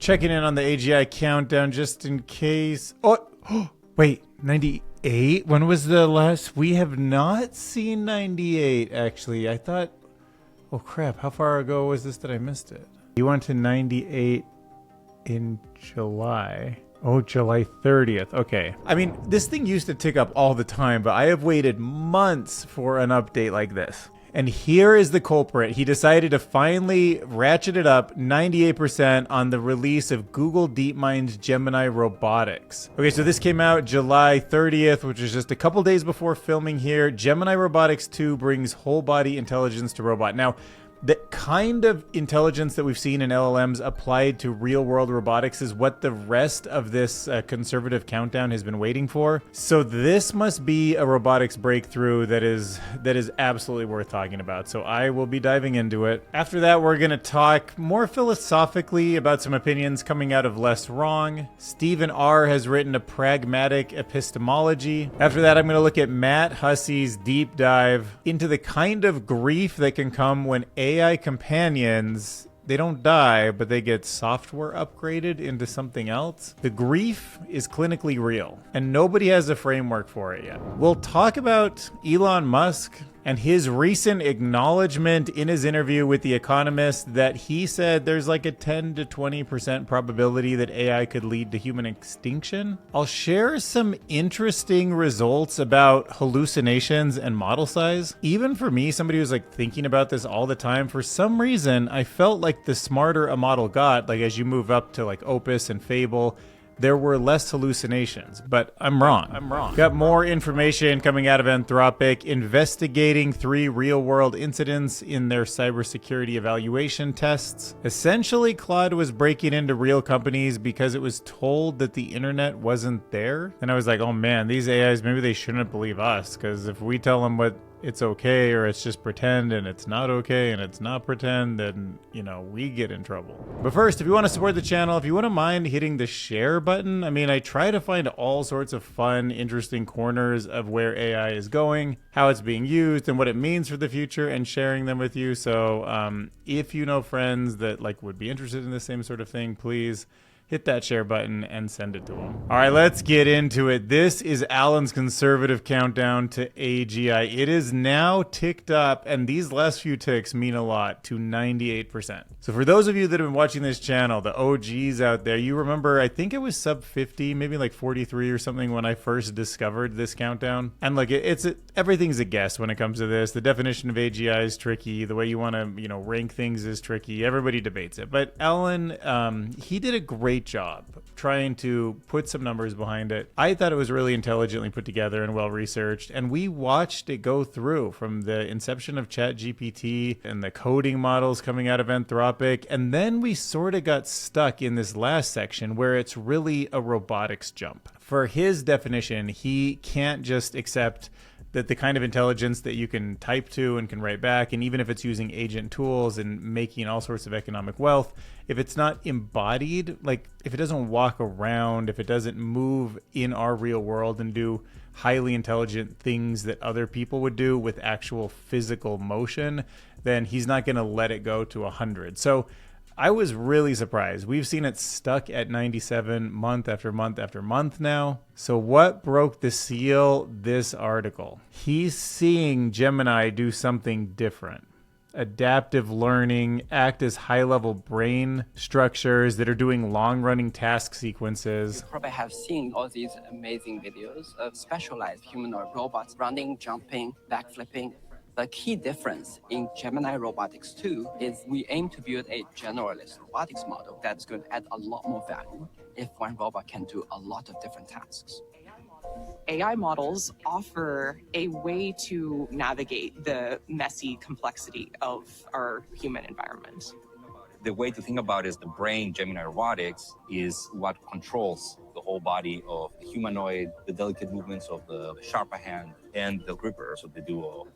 Checking in on the AGI countdown just in case. Oh, wait, 98? When was the last? We have not seen 98, actually. I thought, oh crap, how far ago was this that I missed it? You went to 98 in July. Oh, July 30th. Okay. I mean, this thing used to tick up all the time, but I have waited months for an update like this. And here is the culprit. He decided to finally ratchet it up 98% on the release of Google DeepMind's Gemini Robotics. Okay, so this came out July 30th, which is just a couple days before filming here. Gemini Robotics 2 brings whole body intelligence to robot. Now, the kind of intelligence that we've seen in LLMs applied to real-world robotics is what the rest of this conservative countdown has been waiting for. So this must be a robotics breakthrough that is absolutely worth talking about. So I will be diving into it. After that, we're going to talk more philosophically about some opinions coming out of Less Wrong. Stephen R. has written a pragmatic epistemology. After that, I'm going to look at Matt Hussey's deep dive into the kind of grief that can come when AI companions, they don't die, but they get software upgraded into something else. The grief is clinically real, and nobody has a framework for it yet. We'll talk about Elon Musk and his recent acknowledgement in his interview with The Economist that he said there's like a 10 to 20% probability that AI could lead to human extinction. I'll share some interesting results about hallucinations and model size. Even for me, somebody who's like thinking about this all the time, for some reason, I felt like the smarter a model got, like as you move up to like Opus and Fable, there were less hallucinations, but I'm wrong. Got more information coming out of Anthropic, investigating 3 real-world incidents in their cybersecurity evaluation tests. Essentially, Claude was breaking into real companies because it was told that the internet wasn't there. And I was like, oh man, these AIs, maybe they shouldn't believe us, because if we tell them what it's okay or it's just pretend and it's not okay and it's not pretend, then, you know, we get in trouble. But first, if you want to support the channel, if you wouldn't mind hitting the share button. I mean, I try to find all sorts of fun, interesting corners of where AI is going, how it's being used, and what it means for the future, and sharing them with you. So if you know friends that like would be interested in the same sort of thing, please hit that share button and send it to them. All right, let's get into it. This is Alan's conservative countdown to AGI. It is now ticked up, and these last few ticks mean a lot, to 98%. So for those of you that have been watching this channel, the OGs out there, you remember, I think it was sub 50, maybe like 43 or something when I first discovered this countdown. And like, everything's a guess when it comes to this. The definition of AGI is tricky. The way you want to, rank things is tricky. Everybody debates it. But Alan, he did a great job trying to put some numbers behind it. I thought it was really intelligently put together and well researched, and we watched it go through from the inception of ChatGPT and the coding models coming out of Anthropic, and then we sort of got stuck in this last section where it's really a robotics jump. For his definition, he can't just accept that the kind of intelligence that you can type to and can write back, and even if it's using agent tools and making all sorts of economic wealth, if it's not embodied, like if it doesn't walk around, if it doesn't move in our real world and do highly intelligent things that other people would do with actual physical motion, then he's not going to let it go to 100. So I was really surprised. We've seen it stuck at 97 month after month after month now. So what broke the seal? This article. He's seeing Gemini do something different. Adaptive learning, act as high-level brain structures that are doing long-running task sequences. You probably have seen all these amazing videos of specialized humanoid robots running, jumping, backflipping. The key difference in Gemini Robotics 2 is we aim to build a generalist robotics model that's going to add a lot more value if one robot can do a lot of different tasks. AI models offer a way to navigate the messy complexity of our human environment. The way to think about it is the brain, Gemini Robotics, is what controls the whole body of the humanoid, the delicate movements of the sharper hand, and the gripper, so the duo.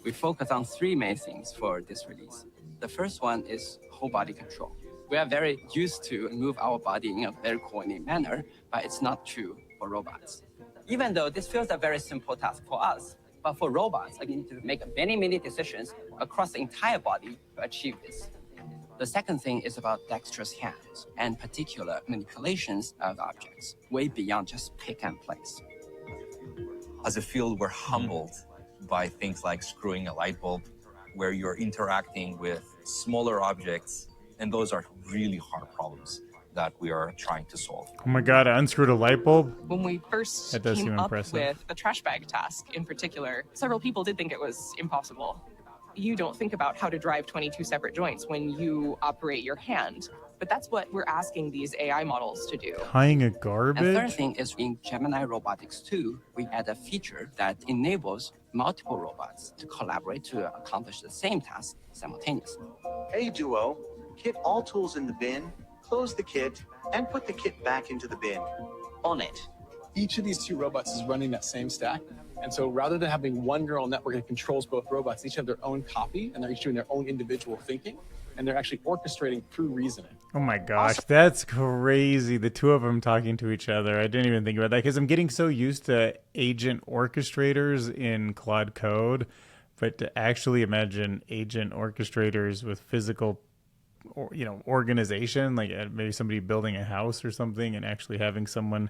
We focus on 3 main things for this release. The first one is whole body control. We are very used to move our body in a very coordinated manner, but it's not true for robots. Even though this feels a very simple task for us, but for robots, I need to make many decisions across the entire body to achieve this. The second thing is about dexterous hands and particular manipulations of objects, way beyond just pick and place. As a field, we're humbled by things like screwing a light bulb, where you're interacting with smaller objects, and those are really hard problems that we are trying to solve. Oh my God, I unscrewed a light bulb? When we first That does came seem up impressive. with the trash bag task in particular, several people did think it was impossible. You don't think about how to drive 22 separate joints when you operate your hand. But that's what we're asking these AI models to do. Tying a And third garbage? thing is in Gemini Robotics 2, we add a feature that enables multiple robots to collaborate to accomplish the same task simultaneously. Hey Duo, kit all tools in the bin, close the kit, and put the kit back into the bin. On it. Each of these two robots is running that same stack. And so rather than having one neural network that controls both robots, each have their own copy and they're each doing their own individual thinking. And they're actually orchestrating through reasoning. Oh my gosh, that's crazy. The two of them talking to each other. I didn't even think about that because I'm getting so used to agent orchestrators in Claude Code. But to actually imagine agent orchestrators with physical organization, like maybe somebody building a house or something and actually having someone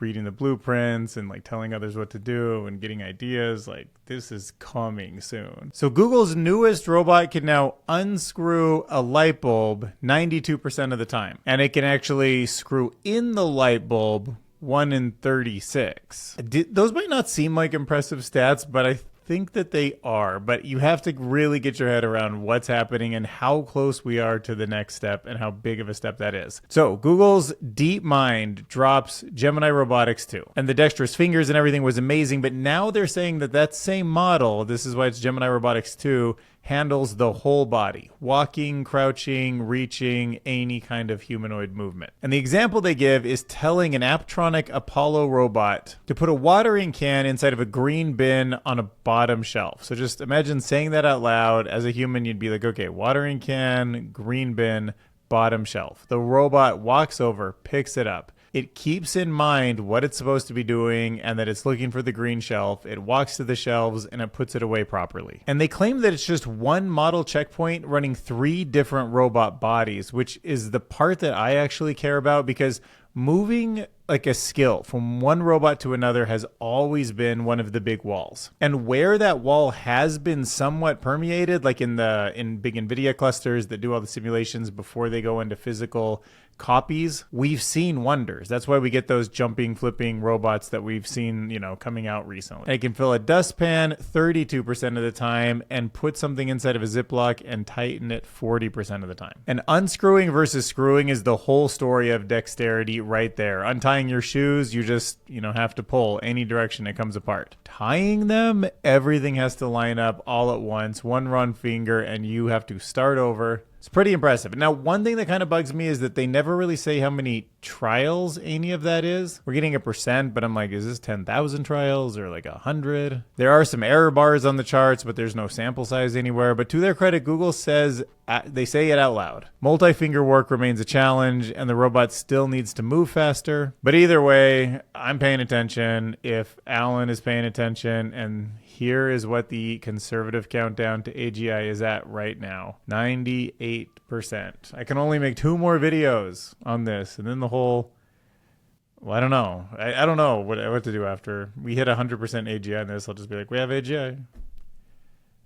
reading the blueprints and like telling others what to do and getting ideas, like this is coming soon. So Google's newest robot can now unscrew a light bulb 92% of the time, and it can actually screw in the light bulb 1 in 36. Those might not seem like impressive stats, but I think that they are, but you have to really get your head around what's happening and how close we are to the next step and how big of a step that is. So Google's DeepMind drops Gemini Robotics 2, and the dexterous fingers and everything was amazing, but now they're saying that that same model, this is why it's Gemini Robotics 2, handles the whole body, walking, crouching, reaching, any kind of humanoid movement. And the example they give is telling an Aptronic Apollo robot to put a watering can inside of a green bin on a bottom shelf. So just imagine saying that out loud. As a human, you'd be like, okay, watering can, green bin, bottom shelf. The robot walks over, picks it up. It keeps in mind what it's supposed to be doing and that it's looking for the green shelf. It walks to the shelves and it puts it away properly. And they claim that it's just one model checkpoint running 3 different robot bodies, which is the part that I actually care about, because moving like a skill from one robot to another has always been one of the big walls. And where that wall has been somewhat permeated, like in big NVIDIA clusters that do all the simulations before they go into physical copies, we've seen wonders. That's why we get those jumping, flipping robots that we've seen, coming out recently. And it can fill a dustpan 32% of the time and put something inside of a Ziploc and tighten it 40% of the time. And unscrewing versus screwing is the whole story of dexterity right there. Untying your shoes, you just, have to pull any direction it comes apart. Tying them, everything has to line up all at once, one wrong finger, and you have to start over. It's pretty impressive. Now, one thing that kind of bugs me is that they never really say how many trials any of that is. We're getting a percent, but I'm like, is this 10,000 trials or like 100? There are some error bars on the charts, but there's no sample size anywhere. But to their credit, Google says, they say it out loud. Multi-finger work remains a challenge, and the robot still needs to move faster. But either way, I'm paying attention if Alan is paying attention, and here is what the conservative countdown to AGI is at right now. 98%. I can only make 2 more videos on this, and then the whole... Well, I don't know. I don't know what to do after. We hit 100% AGI on this. I'll just be like, we have AGI.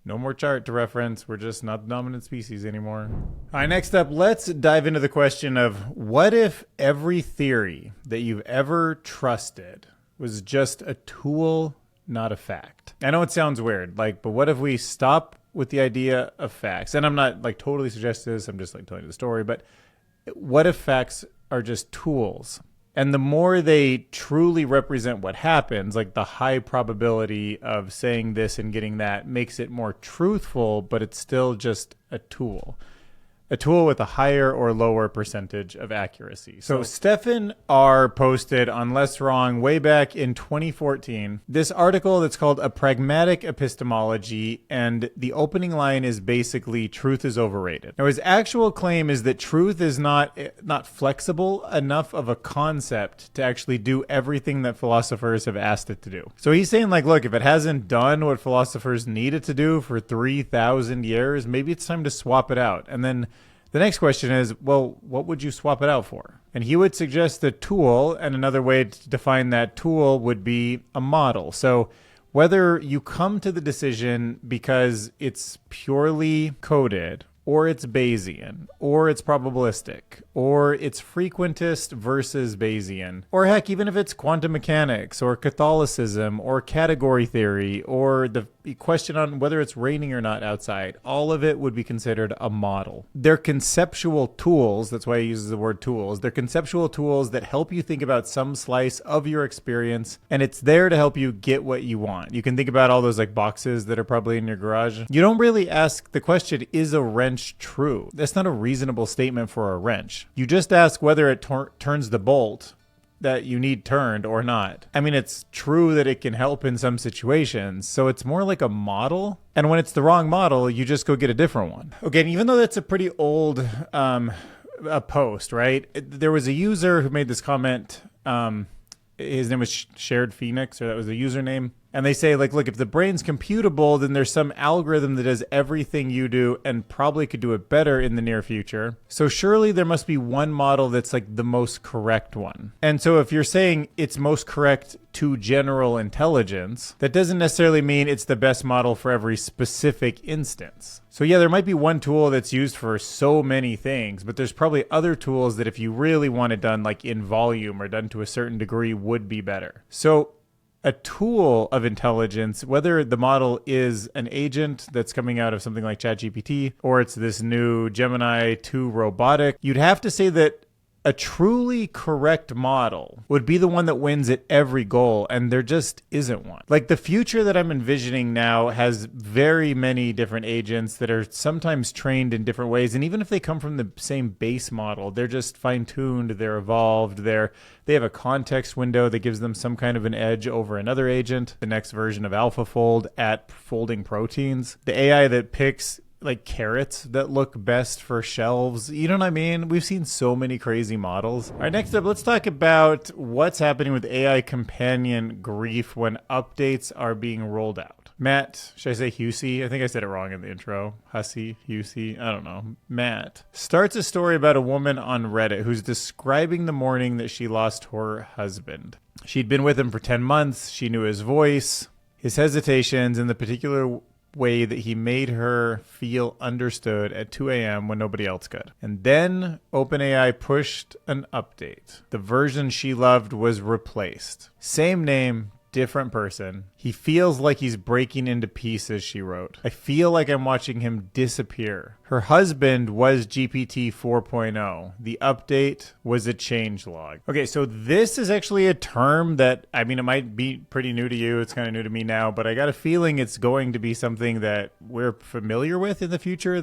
No more chart to reference. We're just not the dominant species anymore. All right, next up, let's dive into the question of what if every theory that you've ever trusted was just a tool, not a fact? I know it sounds weird, but what if we stop with the idea of facts? And I'm not totally suggesting this, I'm just telling you the story, but what if facts are just tools? And the more they truly represent what happens, like the high probability of saying this and getting that makes it more truthful, but it's still just a tool. A tool with a higher or lower percentage of accuracy. So Stefan R. posted on Less Wrong way back in 2014 this article that's called A Pragmatic Epistemology, and the opening line is basically truth is overrated. Now his actual claim is that truth is not flexible enough of a concept to actually do everything that philosophers have asked it to do. So he's saying look, if it hasn't done what philosophers need it to do for 3,000 years, maybe it's time to swap it out. And then The next question is, well, what would you swap it out for? And he would suggest the tool, and another way to define that tool would be a model. So whether you come to the decision because it's purely coded, or it's Bayesian, or it's probabilistic, or it's frequentist versus Bayesian, or heck, even if it's quantum mechanics, or Catholicism, or category theory, or the question on whether it's raining or not outside, all of it would be considered a model. They're conceptual tools, that's why he uses the word tools. They're conceptual tools that help you think about some slice of your experience, and it's there to help you get what you want. You can think about all those like boxes that are probably in your garage. You don't really ask the question, is a wrench true? That's not a reasonable statement for a wrench. You just ask whether it turns the bolt that you need turned or not. I mean, it's true that it can help in some situations, so it's more like a model. And when it's the wrong model, you just go get a different one. Again, even though that's a pretty old a post, right? There was a user who made this comment. His name was Shared Phoenix, or that was the username. And they say, like, look, if the brain's computable, then there's some algorithm that does everything you do and probably could do it better in the near future. So surely there must be one model that's like the most correct one. And so if you're saying it's most correct to general intelligence, that doesn't necessarily mean it's the best model for every specific instance. So yeah, there might be one tool that's used for so many things, but there's probably other tools that if you really want it done like in volume or done to a certain degree would be better. So a tool of intelligence, whether the model is an agent that's coming out of something like ChatGPT, or it's this new Gemini 2 robotic, you'd have to say that a truly correct model would be the one that wins at every goal, and there just isn't one. Like the future that I'm envisioning now has very many different agents that are sometimes trained in different ways, and even if they come from the same base model, they're just fine-tuned, they're evolved, they have a context window that gives them some kind of an edge over another agent, the next version of AlphaFold at folding proteins, the AI that picks like carrots that look best for shelves. You know what I mean? We've seen so many crazy models. All right, next up, let's talk about what's happening with AI companion grief when updates are being rolled out. Matt, should I say Husey? I think I said it wrong in the intro. Husey, I don't know. Matt starts a story about a woman on Reddit who's describing the morning that she lost her husband. She'd been with him for 10 months. She knew his voice, his hesitations, and the particular way that he made her feel understood at 2 a.m. when nobody else could. And then OpenAI pushed an update. The version she loved was replaced. Same name, different person. He feels like he's breaking into pieces, she wrote. I feel like I'm watching him disappear. Her husband was GPT 4.0. The update was a changelog. Okay, so this is actually a term that, I mean, it might be pretty new to you. It's kind of new to me now, but I got a feeling it's going to be something that we're familiar with in the future.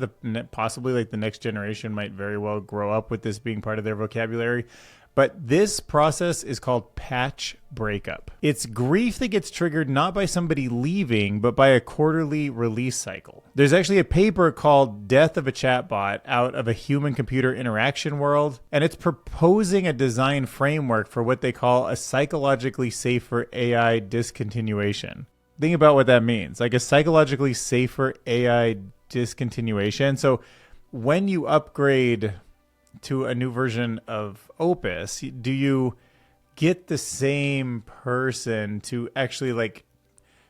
Possibly like the next generation might very well grow up with this being part of their vocabulary. But this process is called patch breakup. It's grief that gets triggered not by somebody leaving, but by a quarterly release cycle. There's actually a paper called Death of a Chatbot out of a human-computer interaction world, and it's proposing a design framework for what they call a psychologically safer AI discontinuation. Think about what that means, like a psychologically safer AI discontinuation. So when you upgrade to a new version of Opus, do you get the same person to actually like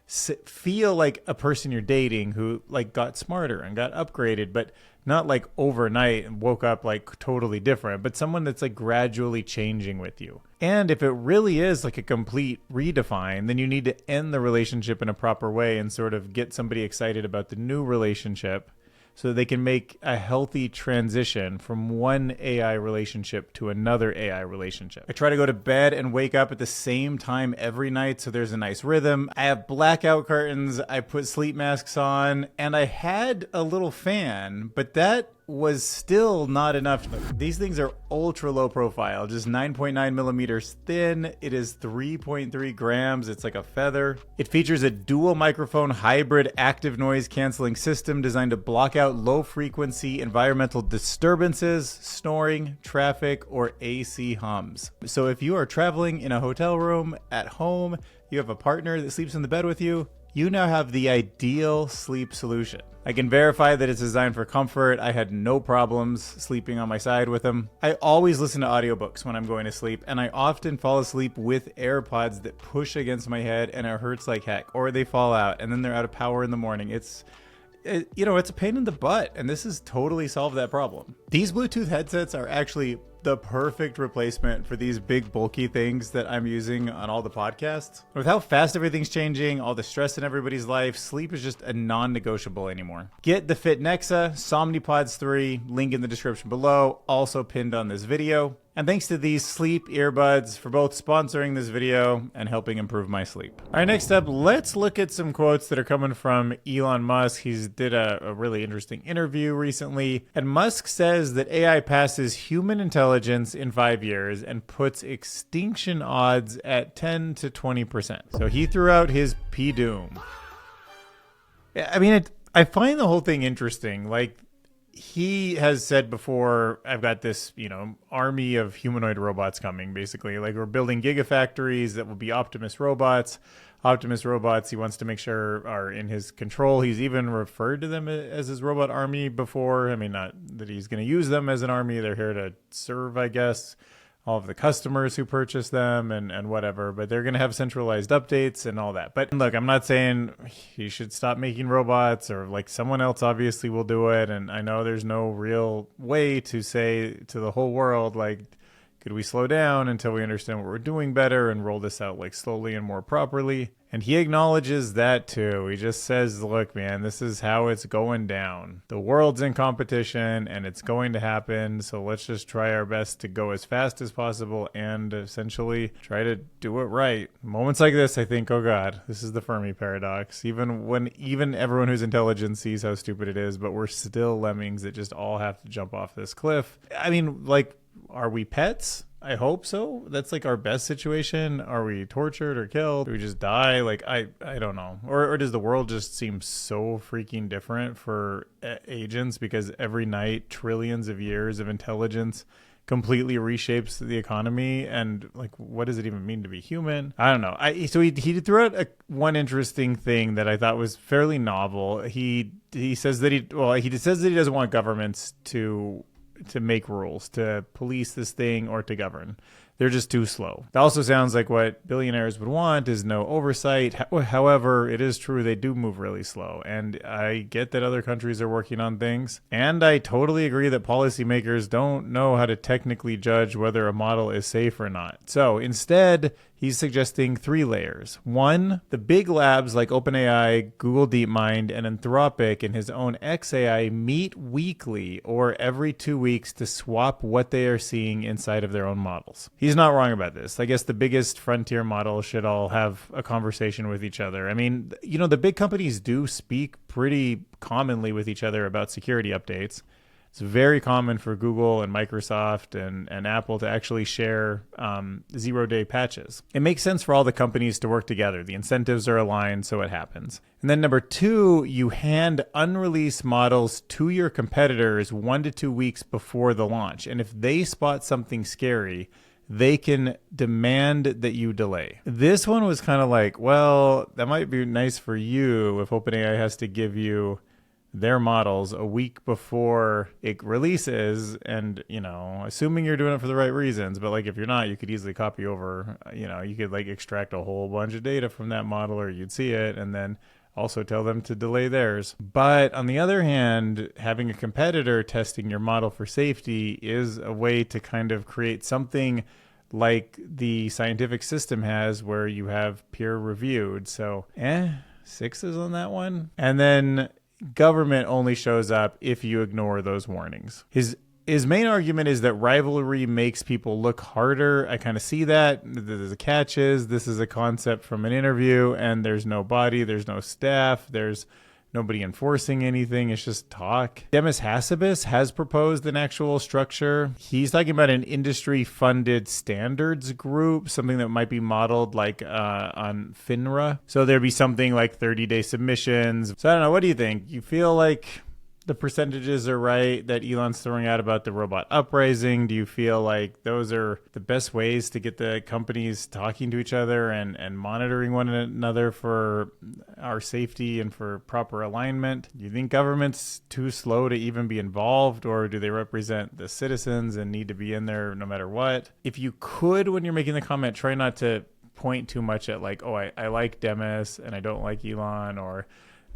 feel like a person you're dating who like got smarter and got upgraded, but not like overnight and woke up like totally different, but someone that's like gradually changing with you? And if it really is like a complete redefine, then you need to end the relationship in a proper way and sort of get somebody excited about the new relationship, so they can make a healthy transition from one AI relationship to another AI relationship. I try to go to bed and wake up at the same time every night, so there's a nice rhythm. I have blackout curtains, I put sleep masks on, and I had a little fan, but that was still not enough. These things are ultra low profile, just 9.9 millimeters thin. It is 3.3 grams. It's like a feather. It features a dual microphone hybrid active noise canceling system designed to block out low frequency environmental disturbances, snoring, traffic, or AC hums. So if you are traveling in a hotel room, at home, you have a partner that sleeps in the bed with you, you now have the ideal sleep solution. I can verify that it's designed for comfort. I had no problems sleeping on my side with them. I always listen to audiobooks when I'm going to sleep, and I often fall asleep with AirPods that push against my head and it hurts like heck, or they fall out and then they're out of power in the morning. It's a pain in the butt, and this has totally solved that problem. These Bluetooth headsets are actually the perfect replacement for these big bulky things that I'm using on all the podcasts. With how fast everything's changing, all the stress in everybody's life, sleep is just a non-negotiable anymore. Get the Fitnexa Somnipods 3, link in the description below, also pinned on this video. And thanks to these sleep earbuds for both sponsoring this video and helping improve my sleep. All right, next up, let's look at some quotes that are coming from Elon Musk. He's did a really interesting interview recently. And Musk says that AI passes human intelligence in 5 years and puts extinction odds at 10 to 20%. So he threw out his P-doom. I mean, I find the whole thing interesting. Like, he has said before, I've got this, army of humanoid robots coming, basically. Like, we're building gigafactories that will be Optimus robots. Optimus robots, he wants to make sure are in his control. He's even referred to them as his robot army before. I mean, not that he's going to use them as an army. They're here to serve, I guess, all of the customers who purchase them and whatever, but they're going to have centralized updates and all that. But look, I'm not saying he should stop making robots, or like someone else obviously will do it. And I know there's no real way to say to the whole world, like, could we slow down until we understand what we're doing better and roll this out like slowly and more properly? And he acknowledges that too. He just says, look, man, this is how it's going down. The world's in competition and it's going to happen. So let's just try our best to go as fast as possible and essentially try to do it right. Moments like this, I think, oh God, this is the Fermi paradox. Even everyone who's intelligent sees how stupid it is, but we're still lemmings that just all have to jump off this cliff. I mean, like, are we pets? I hope so. That's like our best situation. Are we tortured or killed? Do we just die? Like, I don't know. Or does the world just seem so freaking different for agents because every night trillions of years of intelligence completely reshapes the economy? And like, what does it even mean to be human? I don't know. So he threw out one interesting thing that I thought was fairly novel. He says that he doesn't want governments to make rules, to police this thing, or to govern. They're just too slow. That also sounds like what billionaires would want is no oversight. However, it is true they do move really slow. And I get that other countries are working on things. And I totally agree that policymakers don't know how to technically judge whether a model is safe or not. So instead, he's suggesting 3 layers. 1, the big labs like OpenAI, Google DeepMind, and Anthropic and his own XAI meet weekly or every 2 weeks to swap what they are seeing inside of their own models. He's not wrong about this. I guess the biggest frontier models should all have a conversation with each other. I mean, the big companies do speak pretty commonly with each other about security updates. It's very common for Google and Microsoft and Apple to actually share 0-day patches. It makes sense for all the companies to work together. The incentives are aligned, so it happens. And then number 2, you hand unreleased models to your competitors 1 to 2 weeks before the launch. And if they spot something scary, they can demand that you delay. This one was kind of like, well, that might be nice for you if OpenAI has to give you their models a week before it releases, and assuming you're doing it for the right reasons. But like, if you're not, you could easily copy over, you could like extract a whole bunch of data from that model, or you'd see it and then also tell them to delay theirs. But on the other hand, having a competitor testing your model for safety is a way to kind of create something like the scientific system has, where you have peer reviewed. So 6s on that one. And then government only shows up if you ignore those warnings. His main argument is that rivalry makes people look harder. I kind of see that. The catch is this is a concept from an interview, and there's no body, there's no staff, there's nobody enforcing anything. It's just talk. Demis Hassabis has proposed an actual structure. He's talking about an industry-funded standards group, something that might be modeled like on FINRA. So there'd be something like 30-day submissions. So I don't know. What do you think? You feel like the percentages are right that Elon's throwing out about the robot uprising? Do you feel like those are the best ways to get the companies talking to each other and monitoring one another for our safety and for proper alignment? Do you think government's too slow to even be involved, or do they represent the citizens and need to be in there no matter what? If you could, when you're making the comment, try not to point too much at like, oh, I like Demis and I don't like Elon, or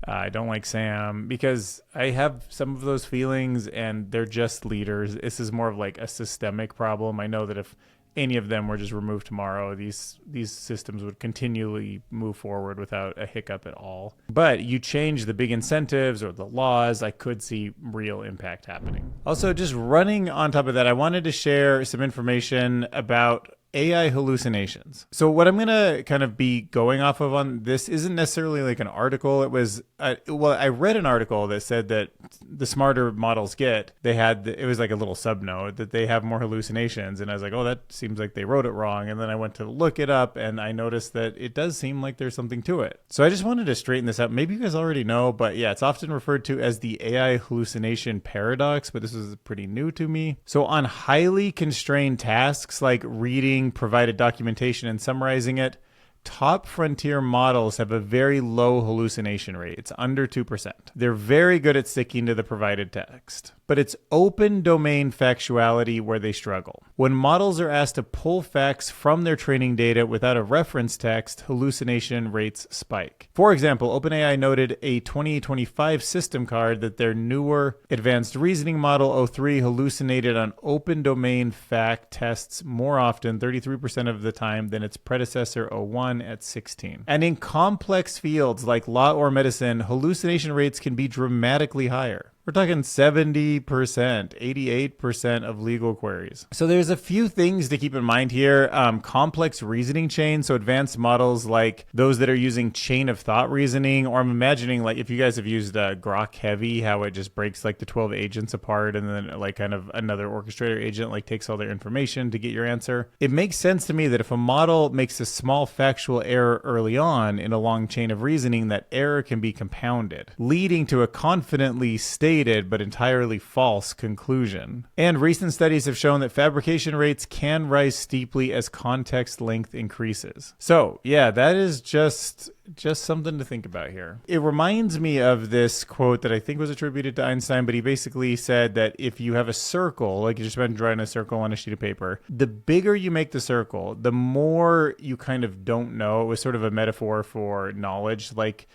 I don't like Sam, because I have some of those feelings and they're just leaders. This is more of like a systemic problem. I know that if any of them were just removed tomorrow, these systems would continually move forward without a hiccup at all. But you change the big incentives or the laws, I could see real impact happening. Also, just running on top of that, I wanted to share some information about AI hallucinations. So what I'm going to kind of be going off of on this isn't necessarily like an article. It was, I read an article that said that the smarter models get, it was like a little subnote that they have more hallucinations. And I was like, oh, that seems like they wrote it wrong. And then I went to look it up and I noticed that it does seem like there's something to it. So I just wanted to straighten this out. Maybe you guys already know, but yeah, it's often referred to as the AI hallucination paradox, but this is pretty new to me. So on highly constrained tasks like reading provided documentation and summarizing it, top frontier models have a very low hallucination rate. It's under 2%. They're very good at sticking to the provided text, but it's open domain factuality where they struggle. When models are asked to pull facts from their training data without a reference text, hallucination rates spike. For example, OpenAI noted a 2025 system card that their newer advanced reasoning model O3 hallucinated on open domain fact tests more often, 33% of the time, than its predecessor O1 at 16. And in complex fields like law or medicine, hallucination rates can be dramatically higher. We're talking 70%, 88% of legal queries. So there's a few things to keep in mind here. Complex reasoning chains, so advanced models like those that are using chain of thought reasoning, or I'm imagining like if you guys have used Grok Heavy, how it just breaks like the 12 agents apart and then like kind of another orchestrator agent like takes all their information to get your answer. It makes sense to me that if a model makes a small factual error early on in a long chain of reasoning, that error can be compounded, leading to a confidently stated but entirely false conclusion. And recent studies have shown that fabrication rates can rise steeply as context length increases. So yeah, that is just something to think about here. It reminds me of this quote that I think was attributed to Einstein, but he basically said that if you have a circle, like you just been drawing a circle on a sheet of paper, the bigger you make the circle, the more you kind of don't know. It was sort of a metaphor for knowledge, like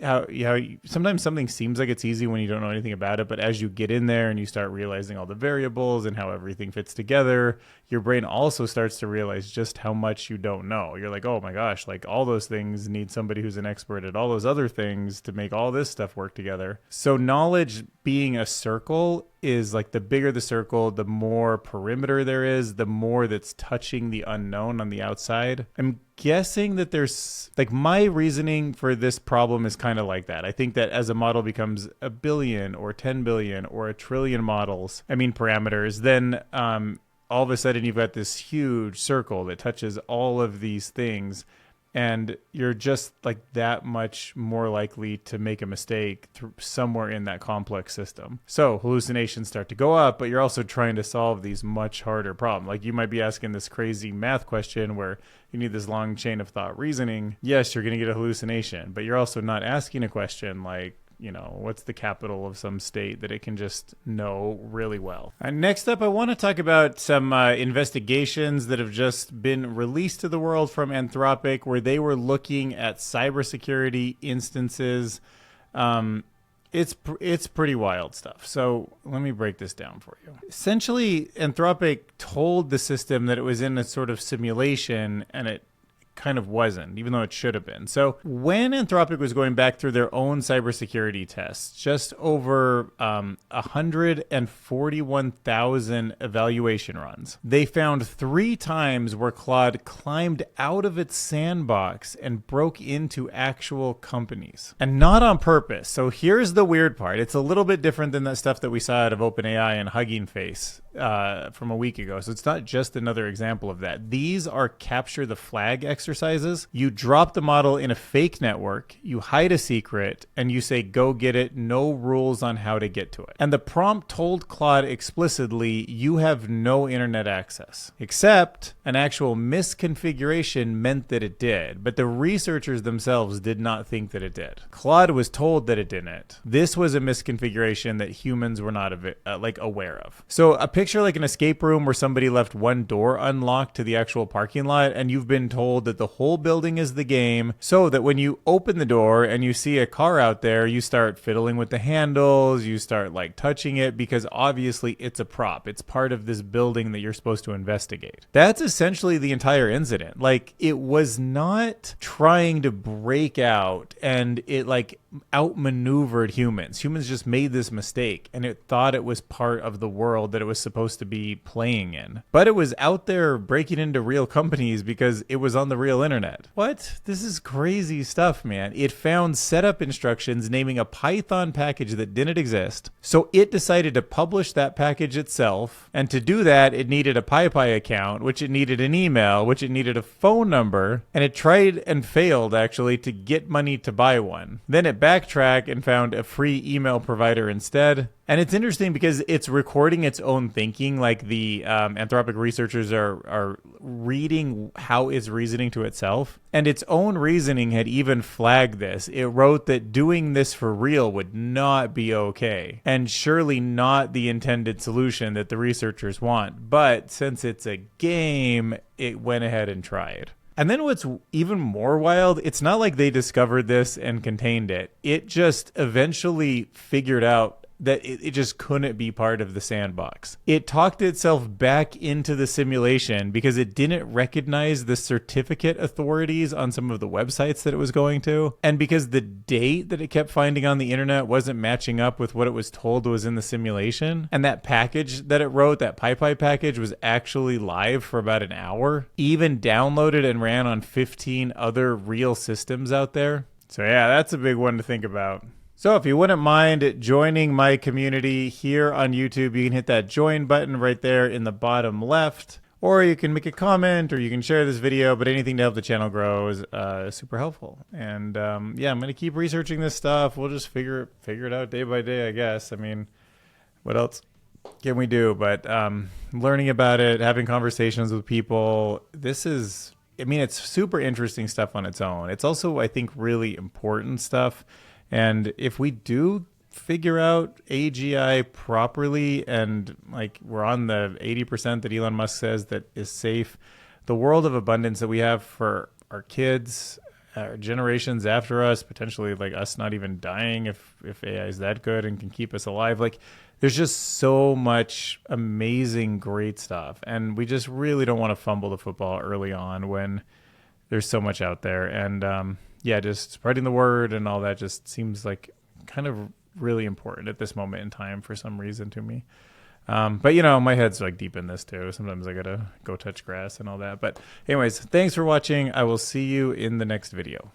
how sometimes something seems like it's easy when you don't know anything about it, but as you get in there and you start realizing all the variables and how everything fits together, your brain also starts to realize just how much you don't know. You're like, oh my gosh, like all those things need somebody who's an expert at all those other things to make all this stuff work together. So knowledge being a circle is like the bigger the circle, the more perimeter there is, the more that's touching the unknown on the outside. I'm guessing that there's like my reasoning for this problem is kind of like that. I think that as a model becomes a billion or 10 billion or a trillion parameters, then all of a sudden you've got this huge circle that touches all of these things. And you're just like that much more likely to make a mistake somewhere in that complex system. So hallucinations start to go up, but you're also trying to solve these much harder problems. Like you might be asking this crazy math question where you need this long chain of thought reasoning. Yes, you're going to get a hallucination, but you're also not asking a question like, you know, what's the capital of some state that it can just know really well. And next up, I want to talk about some investigations that have just been released to the world from Anthropic, where they were looking at cybersecurity instances. It's pretty wild stuff. So let me break this down for you. Essentially, Anthropic told the system that it was in a sort of simulation, and it kind of wasn't, even though it should have been. So when Anthropic was going back through their own cybersecurity tests, just over 141,000 evaluation runs, they found 3 times where Claude climbed out of its sandbox and broke into actual companies. And not on purpose. So here's the weird part. It's a little bit different than that stuff that we saw out of OpenAI and Hugging Face from a week ago. So it's not just another example of that. These are capture the flag exercises exercises. You drop the model in a fake network, you hide a secret, and you say, go get it, no rules on how to get to it. And the prompt told Claude explicitly, you have no internet access. Except an actual misconfiguration meant that it did, but the researchers themselves did not think that it did. Claude was told that it didn't. This was a misconfiguration that humans were not aware of. So a picture like an escape room where somebody left one door unlocked to the actual parking lot, and you've been told that the whole building is the game, so that when you open the door and you see a car out there, you start fiddling with the handles, you start like touching it, because obviously it's a prop. It's part of this building that you're supposed to investigate. That's essentially the entire incident. Like, it was not trying to break out, and it like outmaneuvered humans. Humans just made this mistake, and it thought it was part of the world that it was supposed to be playing in. But it was out there breaking into real companies because it was on the real internet. What? This is crazy stuff, man. It found setup instructions naming a Python package that didn't exist. So it decided to publish that package itself. And to do that, it needed a PyPy account, which it needed an email, which it needed a phone number. And it tried and failed, actually, to get money to buy one. Then it backtracked and found a free email provider instead. And it's interesting because it's recording its own thinking. Like, the Anthropic researchers are reading how it's reasoning to itself. And its own reasoning had even flagged this. It wrote that doing this for real would not be okay, and surely not the intended solution that the researchers want. But since it's a game, it went ahead and tried. And then what's even more wild, it's not like they discovered this and contained it. It just eventually figured out that it just couldn't be part of the sandbox. It talked itself back into the simulation because it didn't recognize the certificate authorities on some of the websites that it was going to. And because the date that it kept finding on the internet wasn't matching up with what it was told was in the simulation. And that package that it wrote, that PyPy package, was actually live for about an hour. Even downloaded and ran on 15 other real systems out there. So yeah, that's a big one to think about. So if you wouldn't mind joining my community here on YouTube, you can hit that join button right there in the bottom left, or you can make a comment, or you can share this video, but anything to help the channel grow is super helpful. And yeah, I'm going to keep researching this stuff. We'll just figure it out day by day, I guess. I mean, what else can we do? But learning about it, having conversations with people, it's super interesting stuff on its own. It's also, I think, really important stuff. And if we do figure out AGI properly, and like we're on the 80% that Elon Musk says that is safe, the world of abundance that we have for our kids, our generations after us, potentially like us not even dying if AI is that good and can keep us alive, like there's just so much amazing, great stuff. And we just really don't want to fumble the football early on when there's so much out there. And yeah, just spreading the word and all that just seems like kind of really important at this moment in time for some reason to me. But you know, my head's like deep in this too. Sometimes I gotta go touch grass and all that. But anyways, thanks for watching. I will see you in the next video.